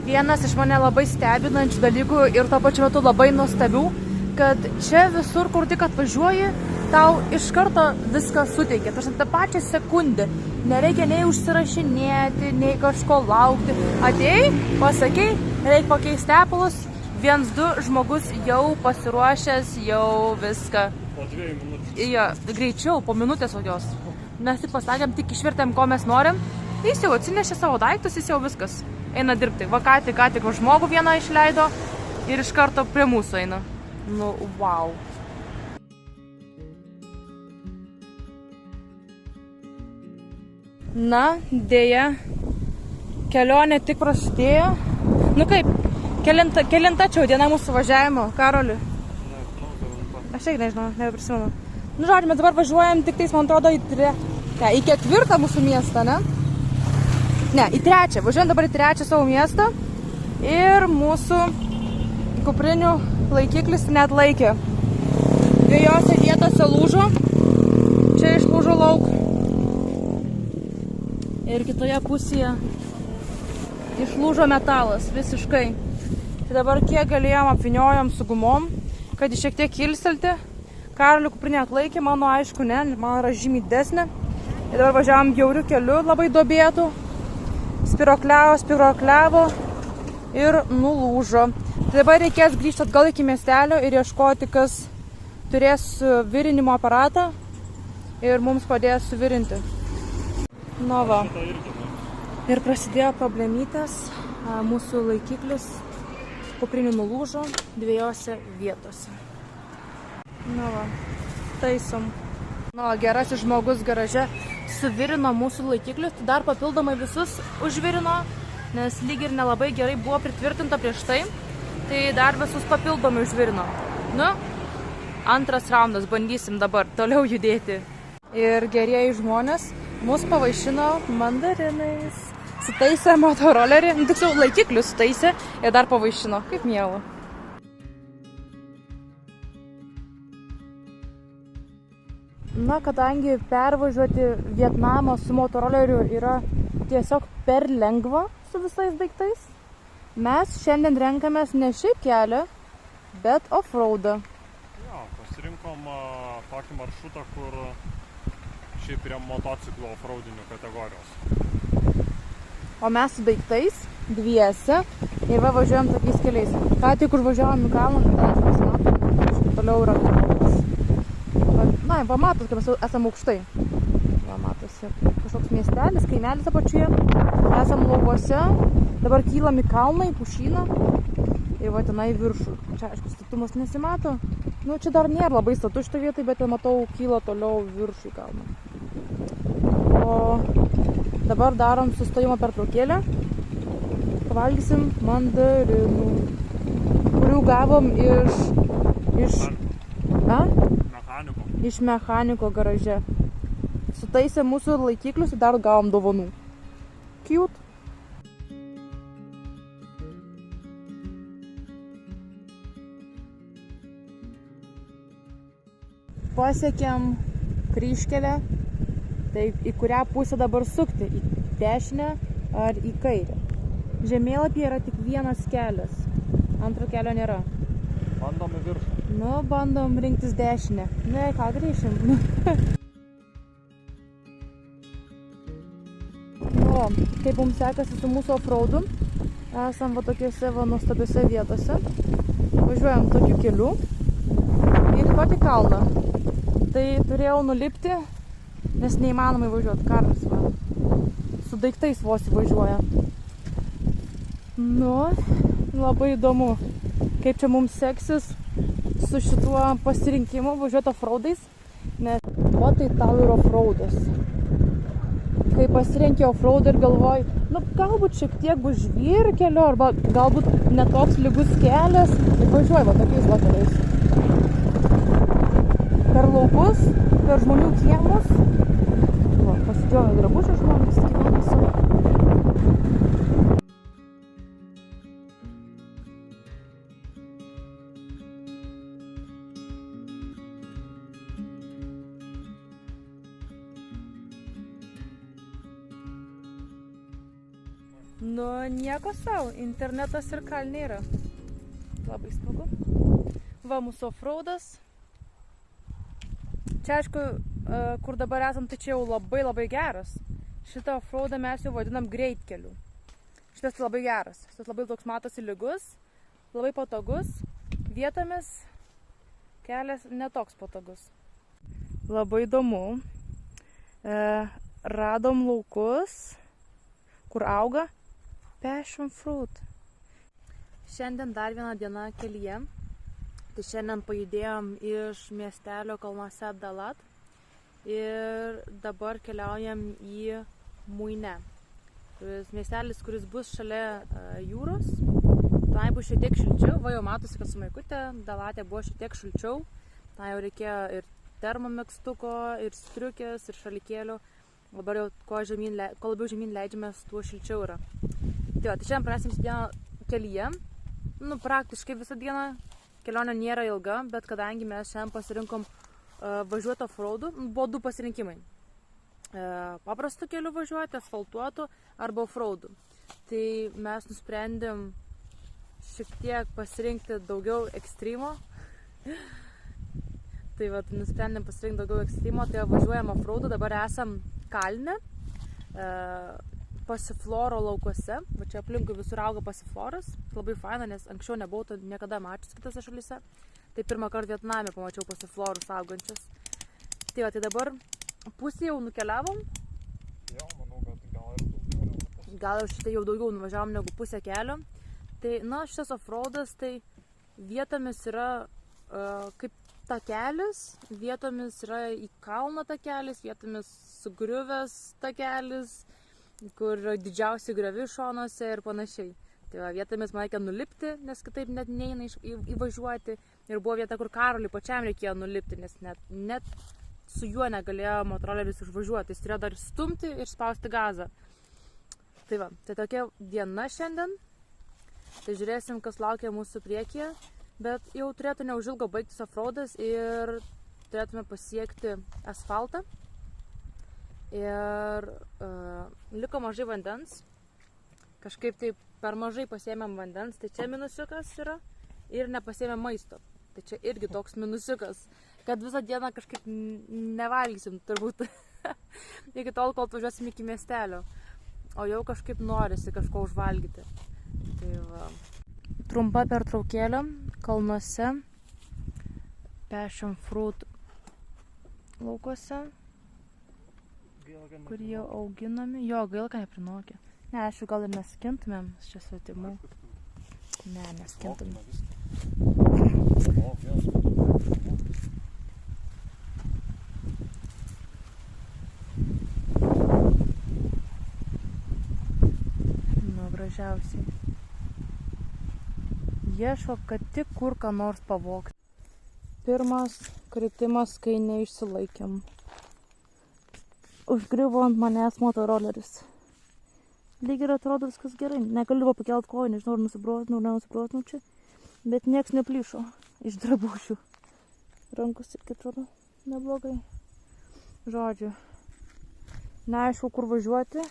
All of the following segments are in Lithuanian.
vienas iš mane labai stebinančių dalykų ir to pačiu metu labai nuostabių, kad čia visur, kur tik atvažiuoji, tau iš karto viską suteikia. Tarsi tą pačią sekundę. Nereikia nei užsirašinėti, nei kažko laukti. Atėjai, pasakei, reikia pakeisti tepalus, 1-2 žmogus jau pasiruošęs, jau viską. Po 2 minučių. Jo, greičiau, po minutės kokios. Mes tik pasakėm, tik išvertėm, ko mes norim. Jis jau atsinešė savo daiktus, jis jau viskas. Eina dirbti. Va ką tik žmogų vieną išleido ir iš karto prie mūsų eina. Nu, wow. Na, dėja, kelionė tik prasidėjo. Nu kaip, kelinta čia diena mūsų važiavimo, Karoli? Aš irgi nežinau, neprisimenu. Nu, žodžiu, mes dabar važiuojam tik tais, man atrodo, į 4 mūsų miestą, ne? Ne, į 3. Važiuojam dabar į 3 savo miestą ir mūsų kuprinių laikiklis net laikė. 2 vietose lūžo. Čia išlūžo lauk. Ir kitoje pusėje išlūžo metalas visiškai. Tai dabar kiek galėjom apvyniojom su gumom, kad šiek tiek kilstelti. Karolių kuprinė atlaikė, mano aišku ne, man yra žymiai didesnė. Ir dabar važiavom bjauriu keliu, labai duobėtų. Spirokliavo ir nulūžo. Tai dabar reikės grįžti atgal iki miestelio ir ieškoti, kas turės virinimo aparatą ir mums padės suvirinti. Nu va. Ir prasidėjo problemytės, mūsų laikiklis kuprinių nulūžo 2 vietose. Nu va, taisom. Nu, gerasis žmogus garaže suvirino mūsų laikiklius, dar papildomai visus užvirino, nes lyg ir nelabai gerai buvo pritvirtinta prieš tai, tai dar visus papildomai užvirino. Nu, 2 raundas, bandysim dabar toliau judėti. Ir gerieji žmonės mus pavaišino mandarinais. Sutaisė motorolerį, tiksliau laikiklius sutaisė ir dar pavaišino, kaip miela. Na, kadangi pervažiuoti Vietnamą su motoroleriu yra tiesiog per lengva su visais daiktais, mes šiandien renkamės ne šiaip kelią, bet off-roadą. Jo, pasirinkom tokį maršrutą, kur šiaip prie motociklų off-roadinių kategorijos. O mes su daiktais dviese ir va važiuojam tokiais keliais. Ką tik užvažiavom į kalną, kad mes matom, toliau yra kalnas. Na, va matos, kad mes esam aukštai. Va matosi kažkoks miestelis, kaimelis apačioje. Esam laukuose, dabar kylam į kalną, į pušyną ir va tenai viršų. Čia, aišku, statumas nesimato. Nu, čia dar nėra labai statu šitą vietą, bet matau, kyla toliau viršų į kalną. O dabar darom sustojimo pertraukėlę. Pavalgysim mandarinų, kurių gavom iš mechaniko garaže. Sutaisė mūsų laikiklius ir dar gavom dovanų. Cute. Pasiekėm kryžkelę. Tai į kurią pusę dabar sukti? Į dešinę ar į kairę? Žemėlapyje yra tik vienas kelias. Antro kelio nėra. Bandom į viršų. Nu, bandom rinktis dešinę. Ne, ką grįšim. O, kaip mums sekasi su mūsų off-roadu. Esam va tokiuose va nuostabiuose vietose. Važiuojam tokiu keliu. Ir tokį kalną. Tai turėjau nulipti, nes neįmanomai važiuoti. Karas va. Su daiktais vos įvažiuoja. Nu, labai įdomu, kaip čia mums seksis su šituo pasirinkimu važiuoti off-roadais, nes o tai tau yra off-roadas. Kai pasirenki off-roadą ir galvoji, nu galbūt šiek tiek bus žvyrkelio, arba galbūt netoks lygus kelias, ir važiuoji va tokiais vakariais. Per laukus, per žmonių kiemus, va, pasidžiovė drabužių žmonės, gyvena savo. Nu, nieko savo, internetas ir kalniai yra. Labai smagu. Va, mūsų offroadas. Čia, aišku, kur dabar esam, tai čia jau labai geras. Šitą offroadą mes jau vadinam greitkeliu. Šitas labai geras. Šitas labai toks matosi lygus, labai patogus. Vietomis kelias netoks patogus. Labai įdomu. Radom laukus, kur auga passion fruit. Šiandien dar viena diena kelyje. Tai šiandien pajudėjom iš miestelio kalnuose Dalat ir dabar keliaujam į Muinę. Miestelis, kuris bus šalia jūros. Tai bus šiek tiek šilčiau. Va, jau matosi, kad su Maikute Dalate buvo šiek tiek šilčiau. Tai jau reikėjo ir termomekstuko, ir striukės, ir šalikėlių. Dabar jau kuo labiau žemyn leidžiamės, tuo šilčiau yra. Tai šiandien prasim dieną kelyje. Nu, praktiškai visą dieną. Kelionė nėra ilga, bet kadangi mes šiandien pasirinkom važiuoti offroadu, buvo du pasirinkimai. Paprastu keliu važiuoti, asfaltuotu arba offroadu. Tai mes nusprendėm šiek tiek pasirinkti daugiau ekstremo. Tai nusprendėm pasirinkti daugiau ekstremo, tai važiuojam offroadu, dabar esam kalne. Pasifloro laukuose, va čia aplinkui visur auga pasifloras, labai faina, nes anksčiau nebuvau to niekada mačius kitose šalyse. Tai pirmą kartą Vietname pamačiau pasiflorus augančius. Tai dabar pusę jau nukeliavom. Jo, manau, kad gal ir daugiau. Gal šitai jau daugiau nuvažiavom negu pusę kelio. Tai, na, šitas offroadas, tai vietomis yra kaip takelis, vietomis yra į kalną takelis, vietomis sugriuvęs takelis, kur didžiausi griovi šonuose ir panašiai. Tai vietomis man reikia nulipti, nes kitaip net neina įvažiuoti. Ir buvo vieta, kur Karoliui pačiam reikėjo nulipti, nes net su juo negalėjo motoroleris užvažiuoti. Jis turėjo dar stumti ir spausti gazą. Tai va, tai tokia diena šiandien. Tai žiūrėsim, kas laukia mūsų priekyje. Bet jau turėtų neužilgo baigtis offroadas ir turėtume pasiekti asfaltą. Ir liko mažai vandens, kažkaip taip per mažai pasiėmėm vandens, tai čia minusiukas yra ir nepasiėmėm maisto. Tai čia irgi toks minusiukas, kad visą dieną kažkaip nevalgysim turbūt iki tol, kol atvažiuosim iki miestelio. O jau kažkaip norisi kažko užvalgyti. Tai va. Trumpa pertraukėlė kalnuose, passion fruit laukuose. Kur jie auginami. Jo, gaila, kad neprinokė. Ne, aišku, gal ir neskintumėm čia svetimų. Ne, neskintumėm. Nu, gražiausiai. Ieško, kad tik kur ką nors pavogti. Pirmas kritimas, kai neišsilaikėm. Užgriuvo ant manęs motoroleris. Lyg ir atrodo viskas gerai. Negaliu pakelt koją, nežinau, ar nusibroznau, nenusibroznau čia. Bet nieks neplyšo iš drabužių. Rankos irgi atrodo neblogai. Žodžiu. Neaišku, kur važiuoti.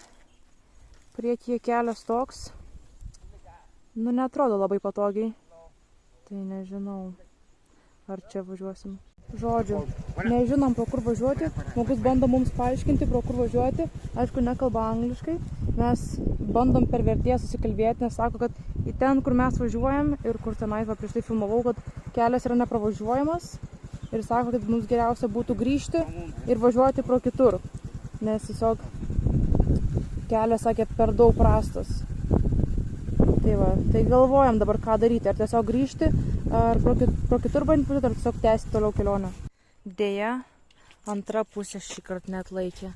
Priekyje kelias toks. Nu, neatrodo labai patogiai. Tai nežinau, ar čia važiuosim. Žodžiu, nežinom, pro kur važiuoti. Žmogus bando mums paaiškinti, pro kur važiuoti. Aišku, nekalba angliškai. Mes bandom per vertėją susikalbėti, nes sako, kad į ten, kur mes važiuojam ir kur tenais, prieš tai filmavau, kad kelias yra nepravažiuojamas. Ir sako, kad mums geriausia būtų grįžti ir važiuoti pro kitur. Nes tiesiog kelias, sakė, per daug prastas. Tai va, tai galvojam dabar ką daryti. Ar tiesiog grįžti, ar pro kitur bandyti važiuoti, ar tiesiog tęsti toliau kelionę. Deja, antra pusė šį kartą net laikė.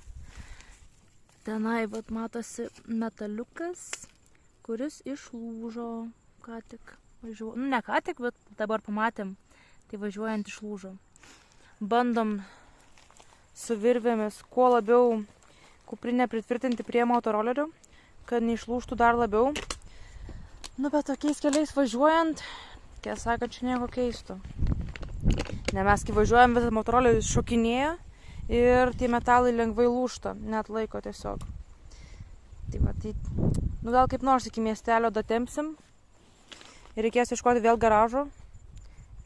Tenai, vat, matosi metaliukas, kuris išlūžo ką tik. Nu, ne ką tik, bet dabar pamatėm. Tai važiuojant išlūžo. Bandom su virvėmis kuo labiau kuprinę pritvirtinti prie motorolerių, kad neišlūžtų dar labiau. Nu, bet tokiais keliais važiuojant, tiesą sakant, čia nieko keisto. Ne, mes kai važiuojam, visas motoroleris šokinėja ir tie metalai lengvai lūžta, net laiko tiesiog. Tai va, tai Nu gal kaip nors iki miestelio datempsim. Ir reikės ieškoti vėl garažo.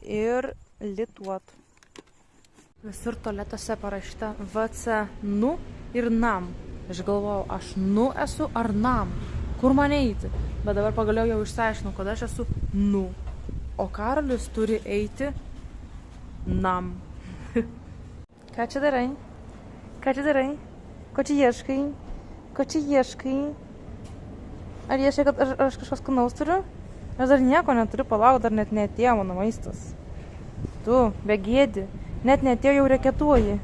Ir lituot. Visur tualetuose parašyta VC nu ir nam. Aš galvojau, aš nu esu ar nam. Kur man eiti? Bet dabar pagaliau jau išsiaiškinau, kad aš esu nu. O Karolis turi eiti nam. Ką čia darai? Ką čia darai? Ko čia ieškai? Ko čia ieškai? Ar ieškai, kad aš kažkas skanaus turiu? Aš dar nieko neturiu, palauk, dar net neatėjo mano maistas. Tu, begėdi, net neatėjo, jau reketuoji.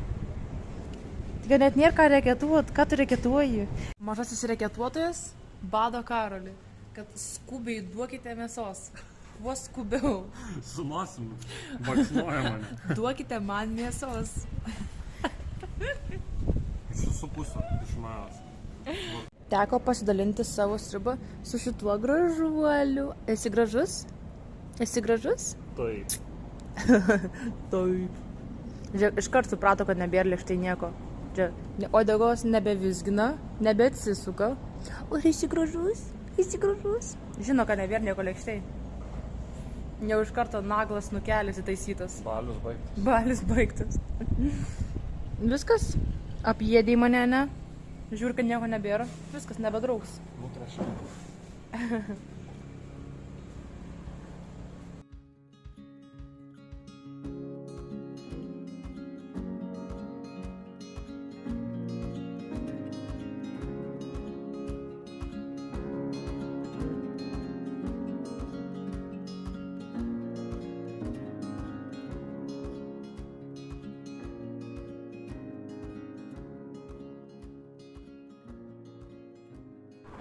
Tik net nėra ką reketuot, ką tu reketuoji? Mažasis reketuotojas bado Karolį, kad skubiai duokite mėsos. Kuo skubiau. Su nosim baksnuoja mane. Duokite man mėsos. Su pusę iš manęs. Teko pasidalinti savo sriubą su šituo gražuoliu. Esi gražus? Esi gražus? Taip. Taip. Žiūrėk, iškart suprato, kad nebėra lėkštai nieko. Žiūrėk, uodegos nebevizgina, nebeatsisuka. O esi gražus? Esi gražus? Žino, kad nebėra nieko lėkštai. Jau iš karto naglas nukelis įtaisytas. Balius baigtas. Balis baigtas. Viskas? Apjėdė mane, ne? Žiūrėk, kad nieko nebėra. Viskas, nebedraugs. Nutrašė.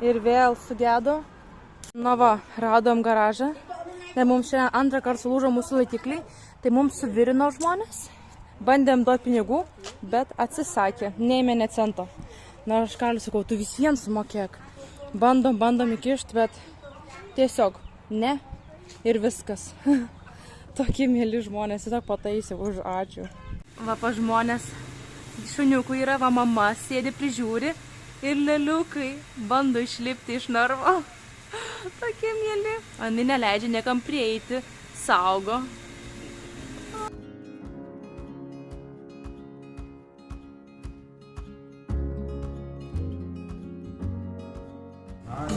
Ir vėl sugedo. Na va, radom garažą. Tai mums šiandien antrą kartą sulūžo mūsų laikikliai. Tai mums suvirino žmonės. Bandėm duoti pinigų, bet atsisakė. Neėmė nė cento. Na, aš Karliui sakau, tu vis vien sumokėk. Bandom įkišti, bet tiesiog ne. Ir viskas. Tokie mėly žmonės. Tiesiog pataisė už ačiū. Va, pa žmonės. Šuniukų yra, va, mama sėdi, prižiūri. Ir leliukai bando išlipti iš narvo. Tokie mėly. Ani neleidžia niekam prieiti. Saugo.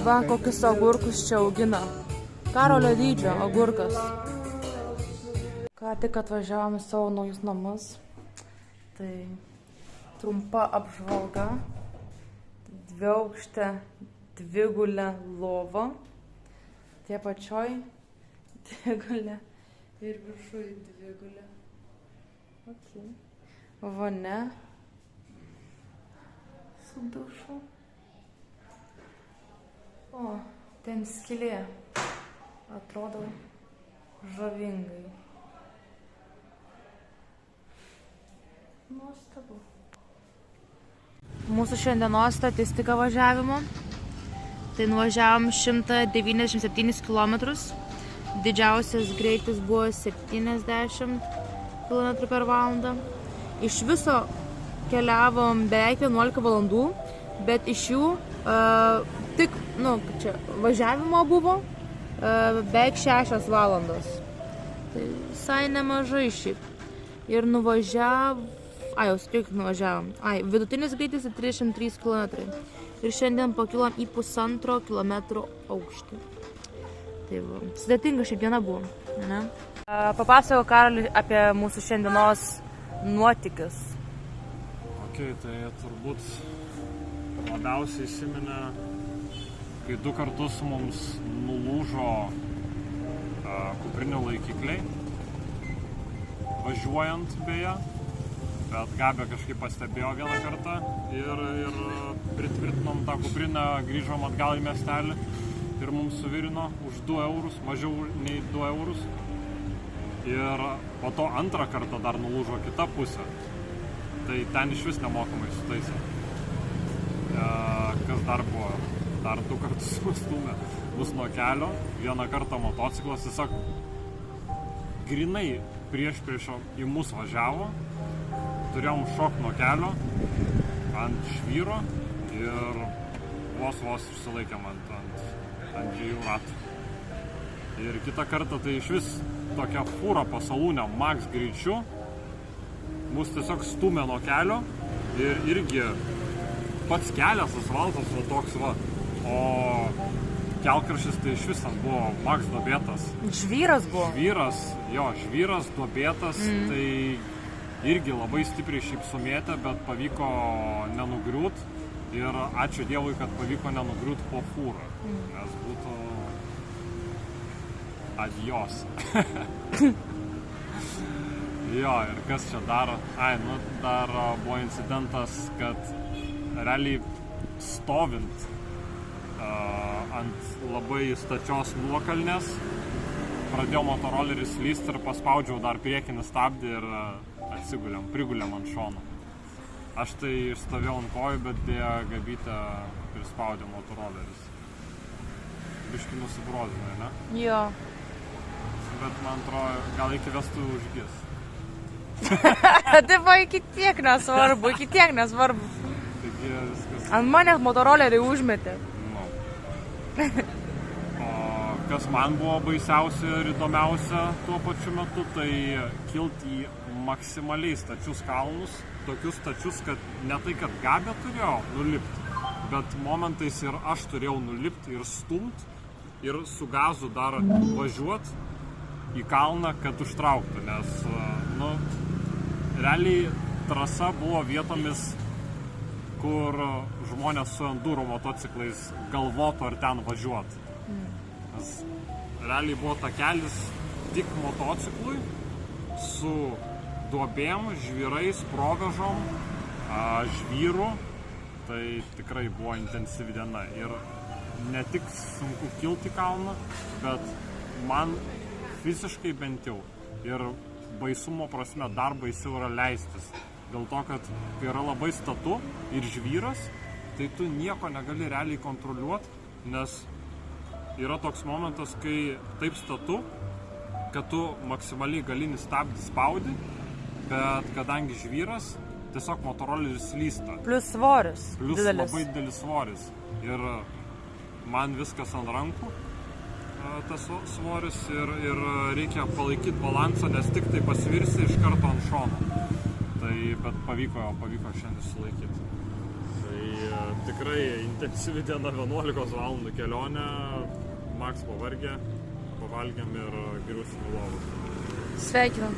Va, kokius agurkus čia augina. Karolio dydžio agurkas. Ką tik atvažiavom į savo naujus namus. Tai trumpa apžvalga. Dviaukštė, dvigulė lova. Tie pačioj dvigulė ir viršui dvigulė. Okay. Vonia. Su dušu. O, ten skylė. Atrodo žavingai. Nuostabu. Mūsų šiandienos statistika važiavimo. Tai nuvažiavom 197 km. Didžiausias greitis buvo 70 km per valandą. Iš viso keliavom beveik 11 valandų, bet iš jų tik, važiavimo buvo beveik 6 valandos. Tai visai nemažai šiaip. Ir nuvažiavom. Vidutinis greitis 33 km. Ir šiandien pakilom į 1,5 kilometro aukštį. Tai va, sudėtinga šiaip diena buvo. Ne? Papasakau Karoliui apie mūsų šiandienos nuotykius. Ok, tai turbūt labiausiai įsiminė, kai 2 kartus mums nulūžo kuprinių laikikliai, važiuojant beje. Bet Gabė kažkaip pastebėjo vieną kartą ir pritvirtinom tą kuprinę, grįžom atgal į miestelį ir mums suvirino už 2 eurus, mažiau nei 2 eurus. Ir po to antrą kartą dar nulūžo kita pusė. Tai ten iš vis nemokamai sutaisė. Kas dar buvo? Dar 2 kartus nustūmė mus nuo kelio. Vieną kartą motociklas tiesiog grinai prieš į mus važiavo. Turėjom šok nuo kelio ant švyro ir vos išsilaikėm ant ant 2 ratų. Ir kitą kartą tai iš vis tokia fūra pasalūnė max greičiu mus tiesiog stumė nuo kelio ir irgi pats kelias, asfaltas va toks va, o kelkraštis tai iš vis ten buvo max duobėtas. Žvyras buvo. Žvyras duobėtas, tai irgi labai stipriai šiaip sumėtė, bet pavyko nenugriūt ir ačiū Dievui, kad pavyko nenugriūt po fūrą, nes būtų adios. Jo, ir kas čia dar? Dar buvo incidentas, kad realiai stovint ant labai stačios nuokalnės pradėjo motoroleris lyst ir paspaudžiau dar priekinį stabdį ir prigulėm ant šono. Aš tai stovėjau ant kojų, bet dėja Gabytė prispaudė motoroleris. Biškį nusibrozinai, ne? Jo. Bet man atrodo, gal iki vestuvių užgis. Tai buvo iki tiek nesvarbu. Taigi viskas. Ant manęs motorolerį užmetė. O kas man buvo baisiausia ir įdomiausia tuo pačiu metu, tai kilti į maksimaliai stačius kalnus, tokius stačius, kad ne tai, kad Gabė turėjo nulipti, bet momentais ir aš turėjau nulipti ir stumt ir su gazu dar važiuoti į kalną, kad užtrauktų, nes, realiai trasa buvo vietomis, kur žmonės su enduro motociklais galvotų ar ten važiuoti. Nes realiai buvo takelis tik motociklui su duobėm, žvyrais, provėžom, žvyru. Tai tikrai buvo intensyvi diena. Ir ne tik sunku kilti kalną, bet man fiziškai bent jau ir baisumo prasme dar baisiau yra leistis. Dėl to, kad kai yra labai statu ir žvyras, tai tu nieko negali realiai kontroliuoti, nes yra toks momentas, kai taip statu, kad tu maksimaliai galinį stabdį spaudi, bet kadangi žvyras, tiesiog motoroleris slysta. Plus svoris. Plus labai didelis svoris. Ir man viskas ant rankų, tas svoris, ir reikia palaikyti balansą, nes tik tai pasvirsi iš karto ant šono. Tai, bet pavyko šiandien sulaikyti. Tai tikrai intensyvi diena, 11 valandų kelionė, Max pavargė, pavalgėm ir griusim į lovą. Sveikinam.